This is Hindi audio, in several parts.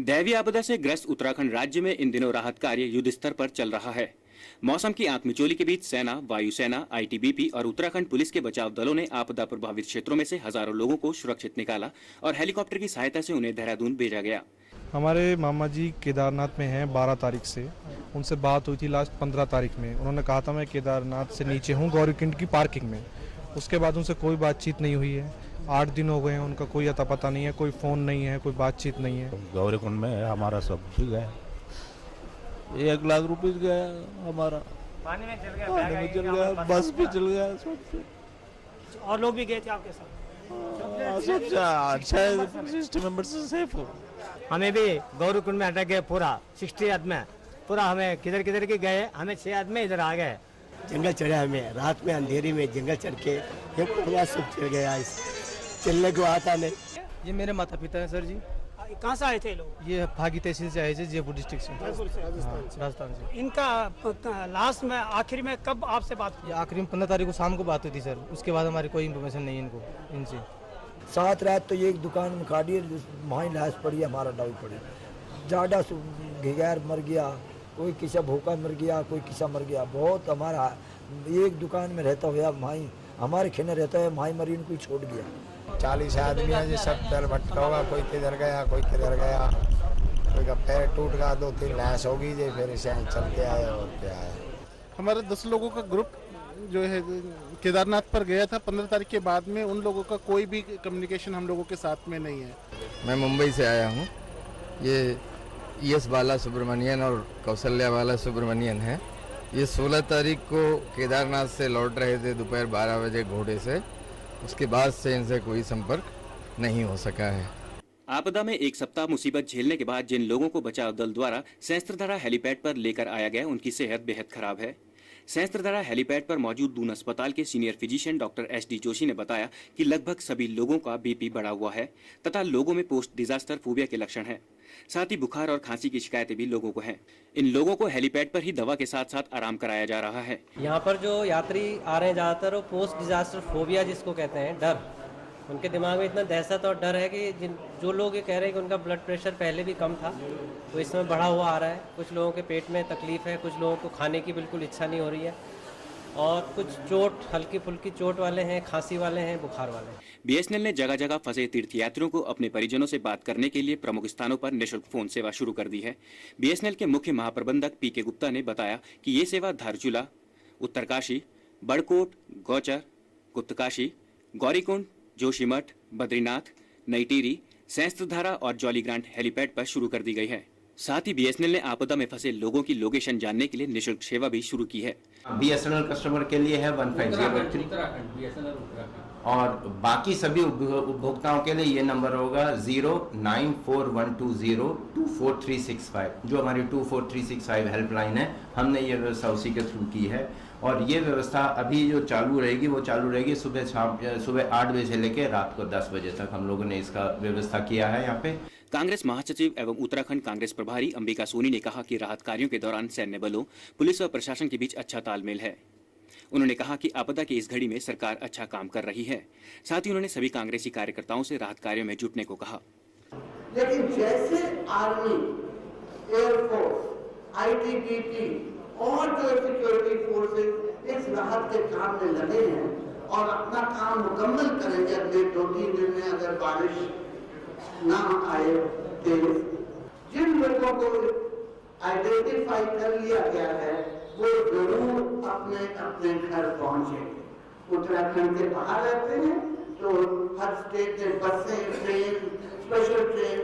दैवीय आपदा से ग्रस्त उत्तराखंड राज्य में इन दिनों राहत कार्य युद्ध स्तर पर चल रहा है। मौसम की आंख मिचौली के बीच सेना, वायुसेना, आईटीबीपी और उत्तराखंड पुलिस के बचाव दलों ने आपदा प्रभावित क्षेत्रों में से हजारों लोगों को सुरक्षित निकाला और हेलीकॉप्टर की सहायता से उन्हें देहरादून भेजा गया। हमारे मामा जी केदारनाथ में हैं 12 तारीख से। उनसे बात हुई थी लास्ट 15 तारीख में। उन्होंने कहा था मैं केदारनाथ से नीचे हूँ गौरीकुंड की पार्किंग में। उसके बाद उनसे कोई बातचीत नहीं हुई है। 8 दिन हो गए हैं, उनका कोई अता पता नहीं है, कोई फ़ोन नहीं है, कोई बातचीत नहीं है। गौरीकुंड में हमारा सब भी गया, 1 लाख रुपए गया हमारा, पानी में चल गया, बस भी चल गया, सब। और लोग भी गए थे आपके साथ? अच्छा 60 मेंबर्स सेफ हो। हमें भी गौरीकुंड में अटक गए पूरा 60 आदमी पूरा। हमें किधर किधर के गए, हमें 6 आदमी इधर आ गए। जंगल चढ़ा हमें, रात में अंधेरी में जंगल चढ़ के ये पूरा सब चल गया, चलने को आता नहीं। ये मेरे माता पिता हैं सर जी। कहाँ से आए थे लोग? ये फागी तहसील से आए थे, जयपुर डिस्ट्रिक्ट से, राजस्थान से। इनका लास्ट में आखिर में कब आपसे बात हुई? आखिरी में 15 तारीख को शाम को बात हुई थी सर। उसके बाद हमारी कोई इन्फॉर्मेशन नहीं है इनसे। 7 रात तो ये एक दुकान में खाड़ी वहीं लाश पड़ी, हमारा डाउट पड़ी। ज़्यादा घिगैर मर गया, कोई किसा भूखा मर गया, कोई किसा मर गया। बहुत हमारा एक दुकान में रहता हुआ माई हमारे खेने रहता है, माई मरी कोई छोड़ गया। 40 आदमी है जी, सब पैर भटका होगा, कोई किधर गया, कोई किधर गया, कोई का पैर टूट गया, 2-3 लाश होगी जी, फिर इसे चलते आए और क्या है। हमारा 10 लोगों का ग्रुप जो है केदारनाथ पर गया था 15 तारीख के बाद में। उन लोगों का कोई भी कम्युनिकेशन हम लोगों के साथ में नहीं है। मैं मुंबई से आया हूँ। ये ES बाला सुब्रमण्यन और कौशल्या बाला सुब्रमण्यन है। ये 16 तारीख को केदारनाथ से लौट रहे थे दोपहर 12 बजे घोड़े से। उसके बाद से इनसे कोई संपर्क नहीं हो सका है। आपदा में एक सप्ताह मुसीबत झेलने के बाद जिन लोगों को बचाव दल द्वारा सहस्त्रधारा हेलीपैड पर लेकर आया गया, उनकी सेहत बेहद खराब है। सहस्त्रधारा हेलीपैड पर मौजूद दून अस्पताल के senior physician doctor SD Joshi ने बताया कि लगभग सभी लोगों का BP बढ़ा हुआ है तथा लोगों में पोस्ट डिजास्टर फोबिया के लक्षण हैं। साथ ही बुखार और खांसी की शिकायतें भी लोगों को हैं। इन लोगों को हेलीपैड पर ही दवा के साथ साथ आराम कराया जा रहा है। यहाँ पर जो यात्री आ रहे हैं ज़्यादातर वो पोस्ट डिजास्टर फोबिया जिसको कहते हैं, डर, उनके दिमाग में इतना दहशत और डर है कि जो लोग ये कह रहे हैं कि उनका ब्लड प्रेशर पहले भी कम था तो इस समय बढ़ा हुआ आ रहा है। कुछ लोगों के पेट में तकलीफ है, कुछ लोगों को खाने की बिल्कुल इच्छा नहीं हो रही है और कुछ चोट, हल्की फुल्की चोट वाले हैं, खांसी वाले हैं, बुखार वाले हैं। BSNL ने जगह जगह फंसे तीर्थयात्रियों को अपने परिजनों से बात करने के लिए प्रमुख स्थानों पर निःशुल्क फोन सेवा शुरू कर दी है। BSNL के मुख्य महाप्रबंधक PK गुप्ता ने बताया कि ये सेवा धारचूला, उत्तरकाशी, बड़कोट, गौचर, गुप्तकाशी, गौरीकुंड, जोशीमठ, बद्रीनाथ, नई टिहरी, सहस्त्रधारा और जॉलीग्रांट हेलीपैड पर शुरू कर दी गई है। साथ ही BSNL ने आपदा में फंसे लोगों की लोकेशन जानने के लिए निःशुल्क सेवा भी शुरू की है। BSNL कस्टमर के लिए है 1503 और बाकी सभी उपभोक्ताओं के लिए ये नंबर होगा 0941202435, जो हमारी 24365 हेल्पलाइन है। हमने ये व्यवस्था उसी के थ्रू की है और ये व्यवस्था अभी जो चालू रहेगी वो चालू रहेगी सुबह 8 बजे से लेकर रात को 10 बजे तक। हम लोगों ने इसका व्यवस्था किया है यहाँ पे। कांग्रेस महासचिव एवं उत्तराखंड कांग्रेस प्रभारी अंबिका सोनी ने कहा कि राहत कार्यों के दौरान सैन्य बलों, पुलिस व प्रशासन के बीच अच्छा तालमेल है। उन्होंने कहा कि आपदा की इस घड़ी में सरकार अच्छा काम कर रही है। साथ ही उन्होंने सभी कांग्रेसी कार्यकर्ताओं से राहत कार्यों में जुटने को कहा। लेकिन जैसे आर्मी, एयरफोर्स, ITBP और जो सिक्योरिटी फोर्सेस इस राहत के काम में लगे हैं और अपना काम मुकम्मल करेंगे अगले 2-3 दिन में, अगर बारिश ना आए तेज, जिन लोगों को आइडेंटिफाई कर लिया गया है वो जरूर अपने अपने घर पहुंचे। उत्तराखंड के बाहर रहते हैं तो हर स्टेट में बसें, ट्रेन, स्पेशल ट्रेन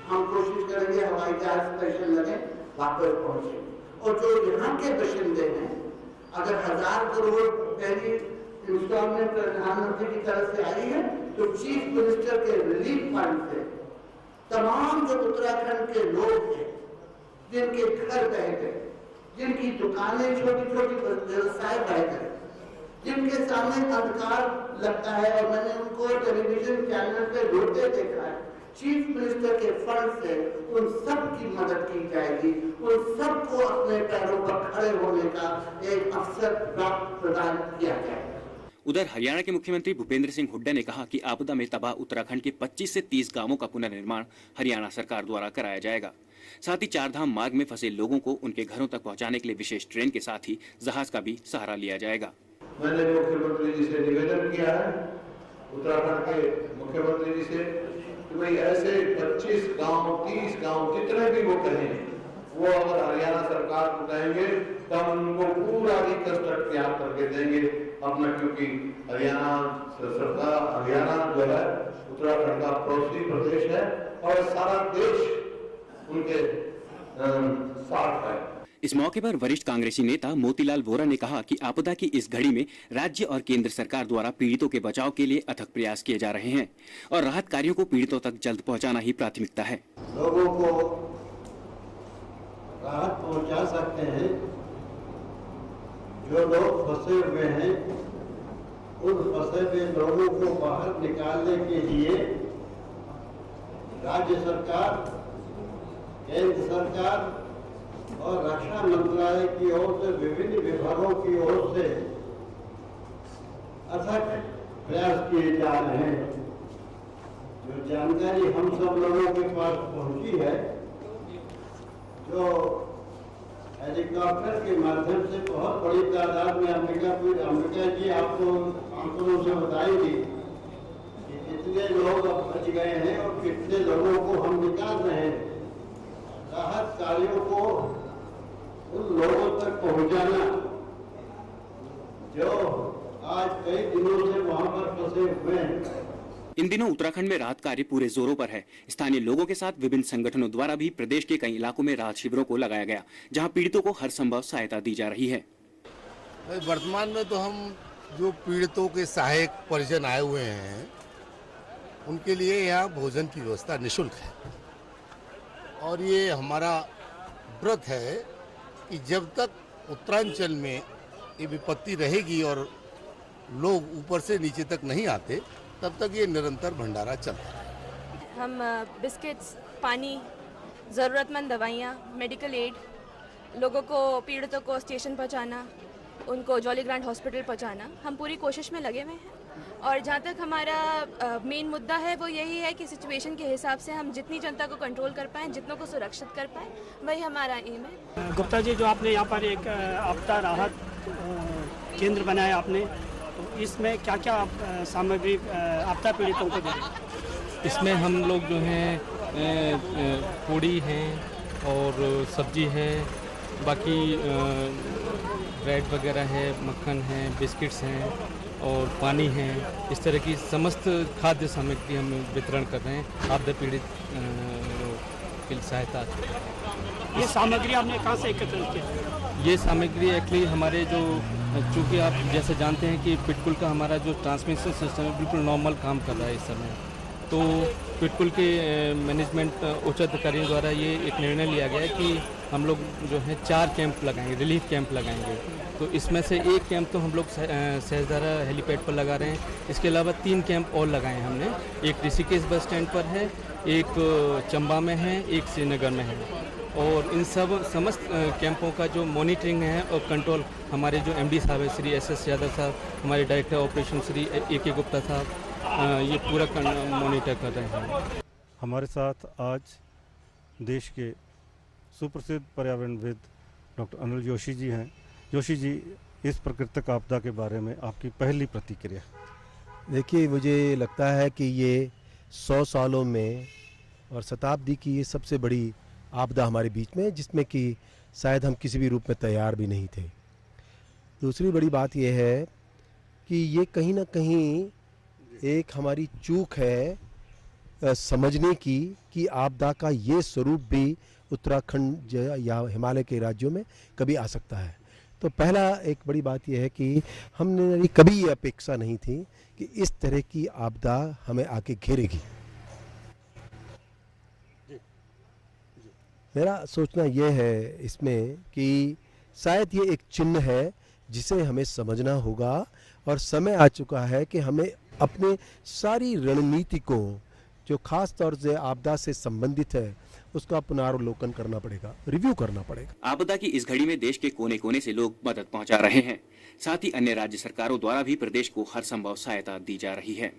हम कोशिश करेंगे हवाई जहाज स्पेशल लगे वापस पहुंचे। और जो यहाँ के बाशिंदे हैं, अगर 1000 करोड़ पहली इंस्टॉलमेंट प्रधानमंत्री की तरफ से आई है तो चीफ मिनिस्टर के रिलीफ फंड से तमाम जो उत्तराखंड के लोग हैं जिनके घर बह गए, जिनकी दुकानें, छोटी छोटी व्यवसाय बह गए, जिनके सामने अंधकार लगता है और मैंने उनको टेलीविजन चैनल पे रोते देखा है, चीफ मिनिस्टर के फंड से उन सब की मदद की जाएगी। उन सबको अपने पैरों पर खड़े होने का एक अवसर प्रदान किया जाएगा। उधर हरियाणा के मुख्यमंत्री भूपेंद्र सिंह हुड्डा ने कहा कि आपदा में तबाह उत्तराखंड के 25 से 30 गांवों का पुनर्निर्माण हरियाणा सरकार द्वारा कराया जाएगा। साथ ही चारधाम मार्ग में फंसे लोगों को उनके घरों तक पहुंचाने के लिए विशेष ट्रेन के साथ ही जहाज का भी सहारा लिया जाएगा। मैंने मुख्यमंत्री जी से निवेदन किया है, उत्तराखंड के मुख्यमंत्री जी से, कि भाई ऐसे 25 गांव 30 गांव जितने भी वो कहें, वो अगर हरियाणा सरकार को कहेंगे तो हम उनको पूरा रिकंस्ट्रक्ट तैयार करके देंगे अपना, क्योंकि हरियाणा सरकार, हरियाणा जो है उत्तराखंड का पड़ोसी प्रदेश है और सारा देश उनके साथ है। इस मौके पर वरिष्ठ कांग्रेसी नेता मोतीलाल वोरा ने कहा कि आपदा की इस घड़ी में राज्य और केंद्र सरकार द्वारा पीड़ितों के बचाव के लिए अथक प्रयास किए जा रहे हैं और राहत कार्यों को पीड़ितों तक जल्द पहुंचाना ही प्राथमिकता है। लोगों को राहत पहुंचा सकते हैं, जो लोग फंसे हुए हैं उन फंसे हुए लोगों को बाहर निकालने के लिए राज्य सरकार, केंद्र सरकार और रक्षा मंत्रालय की ओर से, विभिन्न विभागों की ओर से अथक प्रयास किए जा रहे हैं। जो जानकारी हम सब लोगों के पास पहुंची है, जो हेलीकॉप्टर के माध्यम से बहुत बड़ी तादाद में अंबिका जी आपको आंकड़ों से बताएंगी कि कितने लोग अब बच गए हैं और कितने लोगों को हम निकाल रहे हैं। राहत कार्यों को उन लोगों तक पहुंचाना जो आज कई दिनों से वहां पर फंसे हुए हैं। इन दिनों उत्तराखंड में राहत कार्य पूरे जोरों पर है। स्थानीय लोगों के साथ विभिन्न संगठनों द्वारा भी प्रदेश के कई इलाकों में राहत शिविरों को लगाया गया, जहां पीड़ितों को हर संभव सहायता दी जा रही है। वर्तमान में तो हम जो पीड़ितों के सहायक परिजन आए हुए हैं, उनके लिए यहाँ भोजन की व्यवस्था निःशुल्क है और ये हमारा व्रत है कि जब तक उत्तरांचल में ये विपत्ति रहेगी और लोग ऊपर से नीचे तक नहीं आते, तब तक ये निरंतर भंडारा चलता है। हम बिस्किट्स, पानी, ज़रूरतमंद दवाइयाँ, मेडिकल एड, लोगों को, पीड़ितों को स्टेशन पहुँचाना, उनको जॉली ग्रांट हॉस्पिटल पहुँचाना, हम पूरी कोशिश में लगे हुए हैं। और जहाँ तक हमारा मेन मुद्दा है वो यही है कि सिचुएशन के हिसाब से हम जितनी जनता को कंट्रोल कर पाएँ, जितनों को सुरक्षित कर पाएँ, वही हमारा एम है। गुप्ता जी, जो आपने यहाँ पर एक आपदा राहत केंद्र बनाया आपने, तो इसमें क्या क्या सामग्री आपदा पीड़ितों को दे रहे हैं? इसमें हम लोग जो हैं पूड़ी हैं और सब्जी है, बाकी ब्रेड वगैरह है, मक्खन है, बिस्किट्स हैं और पानी है। इस तरह की समस्त खाद्य सामग्री हम वितरण कर रहे हैं आपदा पीड़ित की सहायता। ये सामग्री आपने कहाँ से एकत्रित किया? ये सामग्री एक्चुअली हमारे जो, चूँकि आप जैसे जानते हैं कि पिटकुल का हमारा जो ट्रांसमिशन सिस्टम है बिल्कुल नॉर्मल काम कर रहा है इस समय, तो पिटकुल के मैनेजमेंट उच्च अधिकारियों द्वारा ये एक निर्णय लिया गया है कि हम लोग जो है 4 कैंप लगाएंगे, रिलीफ कैंप लगाएंगे। तो इसमें से एक कैंप तो हम लोग सहजदारा हेलीपैड पर लगा रहे हैं। इसके अलावा 3 कैंप और लगाए हैं हमने। एक ऋषिकेश बस स्टैंड पर है, एक चंबा में है, एक श्रीनगर में है। और इन समस्त कैंपों का जो मॉनिटरिंग है और कंट्रोल हमारे जो एमडी साहब है श्री एस यादव साहब, हमारे डायरेक्टर ऑपरेशन श्री ए गुप्ता साहब, ये पूरा मॉनिटर कर रहे हैं। हमारे साथ आज देश के सुप्रसिद्ध पर्यावरणविद डॉक्टर अनिल जोशी जी हैं। जोशी जी, इस प्राकृतिक आपदा के बारे में आपकी पहली प्रतिक्रिया? देखिए, मुझे लगता है कि ये 100 सालों में और शताब्दी की ये सबसे बड़ी आपदा हमारे बीच में, जिसमें कि शायद हम किसी भी रूप में तैयार भी नहीं थे। दूसरी बड़ी बात यह है कि ये कहीं ना कहीं एक हमारी चूक है समझने की कि आपदा का ये स्वरूप भी उत्तराखंड या हिमालय के राज्यों में कभी आ सकता है। तो पहला एक बड़ी बात यह है कि हमने कभी ये अपेक्षा नहीं थी कि इस तरह की आपदा हमें आके घेरेगी। मेरा सोचना यह है इसमें कि शायद ये एक चिन्ह है जिसे हमें समझना होगा और समय आ चुका है कि हमें अपने सारी रणनीति को, जो खास तौर से आपदा से संबंधित है, उसका पुनरावलोकन करना पड़ेगा, रिव्यू करना पड़ेगा। आपदा की इस घड़ी में देश के कोने कोने से लोग मदद पहुंचा रहे हैं। साथ ही अन्य राज्य सरकारों द्वारा भी प्रदेश को हर संभव सहायता दी जा रही है।